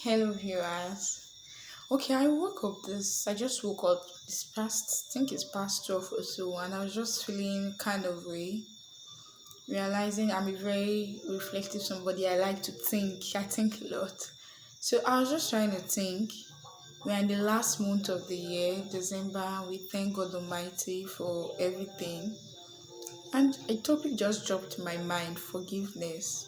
Hello viewers. Okay, I just woke up this past, I think it's past 12 or so, and I was just feeling kind of way, realizing I'm a very reflective somebody. I like to think, I think a lot. So I was just trying to think. We're in the last month of the year, December. We thank God Almighty for everything. And a topic just dropped to my mind, forgiveness.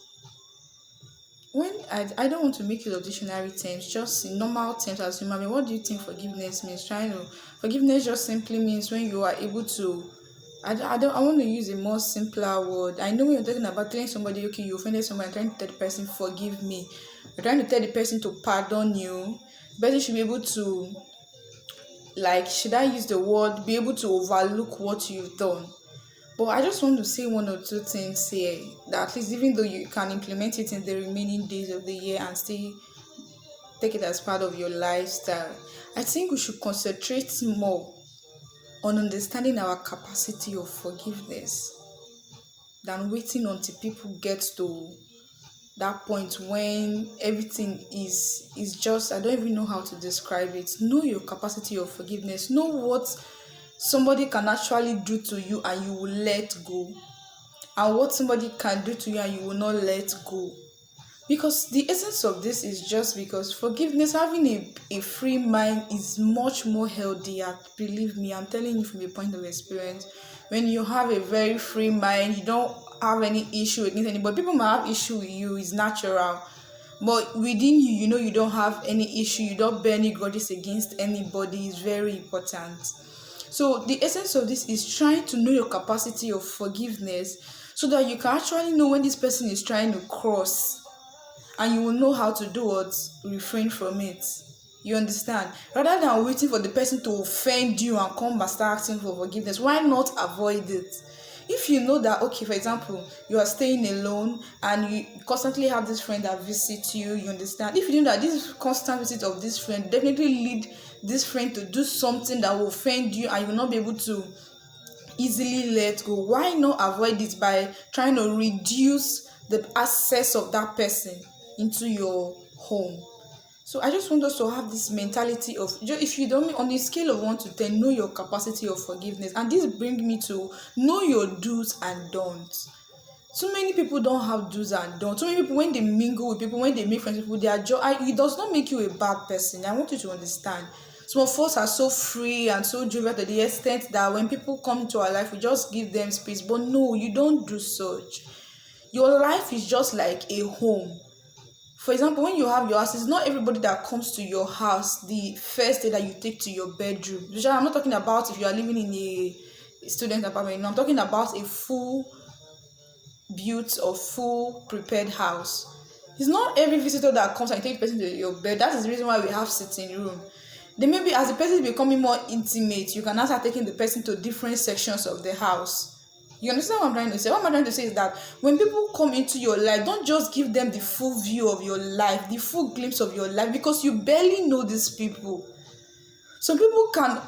When I don't want to make it of dictionary terms, just in normal terms as human being, what do you think forgiveness means? Trying to Forgiveness just simply means when you are able to. I want to use a more simpler word. I know when you're talking about telling somebody, okay, you offended someone, and trying to tell the person, forgive me. You're trying to tell the person to pardon you. The person should be able to, like, should I use the word, be able to overlook what you've done. But I just want to say one or two things here that at least even though you can implement it in the remaining days of the year and still take it as part of your lifestyle, I think we should concentrate more on understanding our capacity of forgiveness than waiting until people get to that point when everything is just, I don't even know how to describe it. Know your capacity of forgiveness. Know what somebody can actually do to you and you will let go, and what somebody can do to you and you will not let go. Because the essence of this is just because forgiveness, having a free mind is much more healthier. Believe me, I'm telling you from a point of experience. When you have a very free mind, you don't have any issue against anybody. People might have issue with you, it's natural. But within you, you know you don't have any issue, you don't bear any grudges against anybody. Is very important. So the essence of this is trying to know your capacity of forgiveness so that you can actually know when this person is trying to cross, and you will know how to do what, refrain from it. You understand? Rather than waiting for the person to offend you and come and start asking for forgiveness, why not avoid it? If you know that, okay, for example, you are staying alone and you constantly have this friend that visits you, you understand? If you know that this constant visit of this friend definitely lead this friend to do something that will offend you and you will not be able to easily let go, why not avoid it by trying to reduce the access of that person into your home? So I just want us to have this mentality of, if you don't, on a scale of 1 to 10, know your capacity of forgiveness. And this brings me to know your do's and don'ts. So many people don't have do's and don'ts. So many people, when they mingle with people, when they make friends with people, it does not make you a bad person. I want you to understand. Some of us are so free and so jovial to the extent that when people come into our life, we just give them space. But no, you don't do such. Your life is just like a home. For example, when you have your house, it's not everybody that comes to your house the first day that you take to your bedroom. I'm not talking about if you are living in a student apartment. No, I'm talking about a full built or full prepared house. It's not every visitor that comes and take the person to your bed. That is the reason why we have sitting room. Then maybe as the person is becoming more intimate, you can now start taking the person to different sections of the house. You understand what I'm trying to say? What I'm trying to say is that when people come into your life, don't just give them the full view of your life, the full glimpse of your life, because you barely know these people. Some people can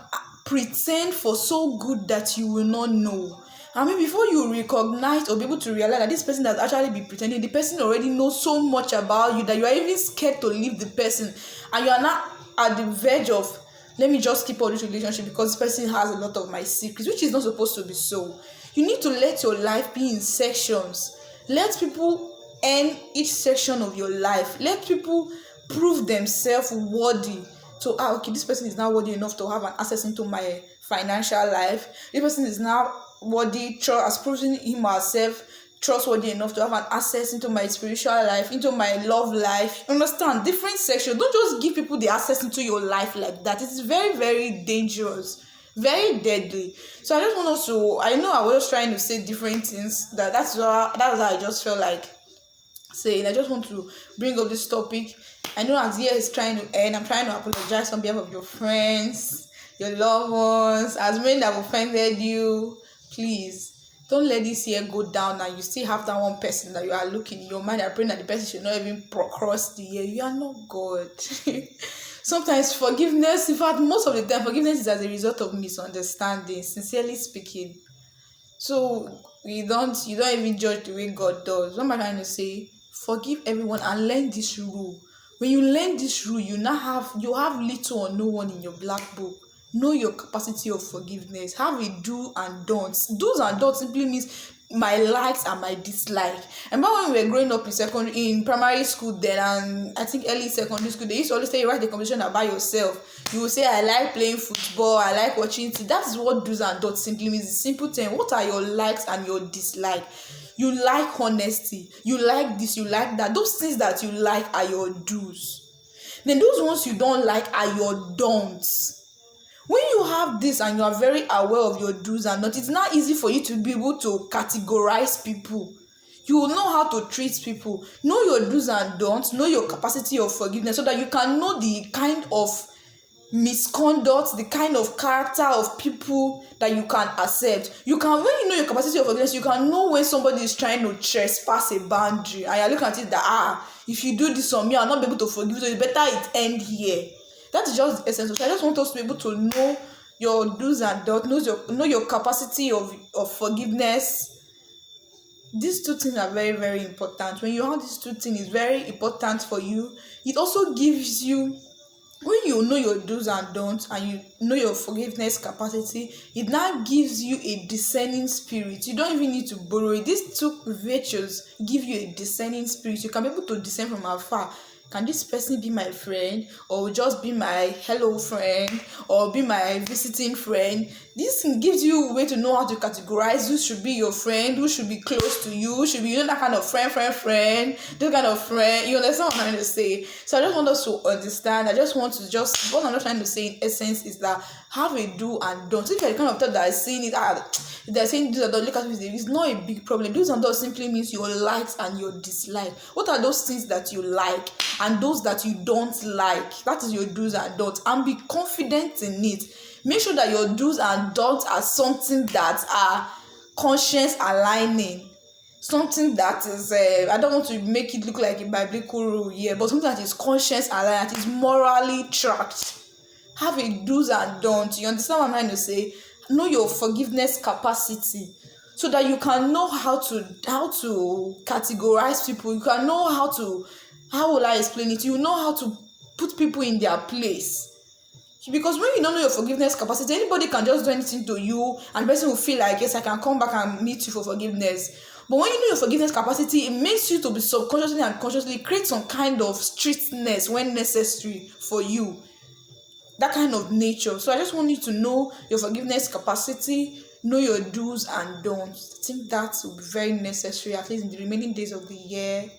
pretend for so good that you will not know. I mean, before you recognize or be able to realize that this person that's actually be pretending, the person already knows so much about you that you are even scared to leave the person, and you are now at the verge of, let me just keep all this relationship because this person has a lot of my secrets, which is not supposed to be so. You need to let your life be in sections. Let people end each section of your life. Let people prove themselves worthy. So, okay, this person is now worthy enough to have an access into my financial life. This person is now worthy, as proven him or herself trustworthy enough to have an access into my spiritual life, into my love life. Understand? Different sections. Don't just give people the access into your life like that. It is very, very dangerous, very deadly. So I just want us to, I know I was trying to say different things. That's why I just felt like saying. I just want to bring up this topic. I know as year is trying to end, I'm trying to apologize on behalf of your friends, your loved ones, as many that have offended you. Please don't let this year go down and you still have that one person that you are looking in your mind and praying that the person should not even cross the year. You are not God. Sometimes forgiveness, in fact, most of the time, forgiveness is as a result of misunderstanding, sincerely speaking. So you don't even judge the way God does. What am I trying to say? Forgive everyone and learn this rule. When you learn this rule, you have little or no one in your black book. Know your capacity of forgiveness. Have a do and don'ts. Do's and don'ts simply means my likes and my dislike. And when we were growing up in primary school then, and I think early secondary school, they used to always say you write the conversation about yourself. You will say I like playing football, I like watching TV. That is what do's and don'ts simply means. It's simple thing. What are your likes and your dislike? You like honesty, you like this, you like that. Those things that you like are your do's. Then those ones you don't like are your don'ts. When you have this and you are very aware of your do's and don'ts, it's not easy for you to be able to categorize people. You will know how to treat people. Know your do's and don'ts, know your capacity of forgiveness, so that you can know the kind of misconduct, the kind of character of people that you can accept. You can, when you know your capacity of forgiveness, you can know when somebody is trying to trespass a boundary and you're looking at it that if you do this on me, I'll not be able to forgive you, so it's better it end here. That is just the essence. So I just want us to be able to know your do's and don'ts, know your capacity of forgiveness. These two things are very, very important. When you have these two things, it's very important for you. It also gives you, when you know your do's and don'ts and you know your forgiveness capacity, it now gives you a discerning spirit. You don't even need to borrow it. These two virtues give you a discerning spirit. You can be able to discern from afar. Can this person be my friend, or just be my hello friend, or be my visiting friend? This thing gives you a way to know how to categorize who should be your friend, who should be close to you, who should be, that kind of friend, this kind of friend. You understand what I'm trying to say? So I just want us to understand. What I'm not trying to say in essence is that have a do and don't. If you're the kind of thought that is saying it, they're saying do and don't, look at it, it's not a big problem. Do's and don'ts simply means your likes and your dislike. What are those things that you like and those that you don't like? That is your do's and don'ts, and be confident in it. Make sure that your do's and don'ts are something that are conscience aligning, something that is I don't want to make it look like a biblical rule here, but something that is conscience aligned, that is morally tracked. Have a do's and don'ts. You understand what I'm trying to say? Know your forgiveness capacity, so that you can know how to categorize people. You can know how will I explain it? You know how to put people in their place. Because when you don't know your forgiveness capacity, anybody can just do anything to you and the person will feel like, yes, I can come back and meet you for forgiveness. But when you know your forgiveness capacity, it makes you to be subconsciously and consciously create some kind of strictness when necessary for you. That kind of nature. So I just want you to know your forgiveness capacity, know your do's and don'ts. I think that will be very necessary, at least in the remaining days of the year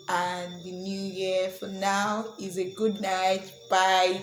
and the new year. For now, is a good night. Bye.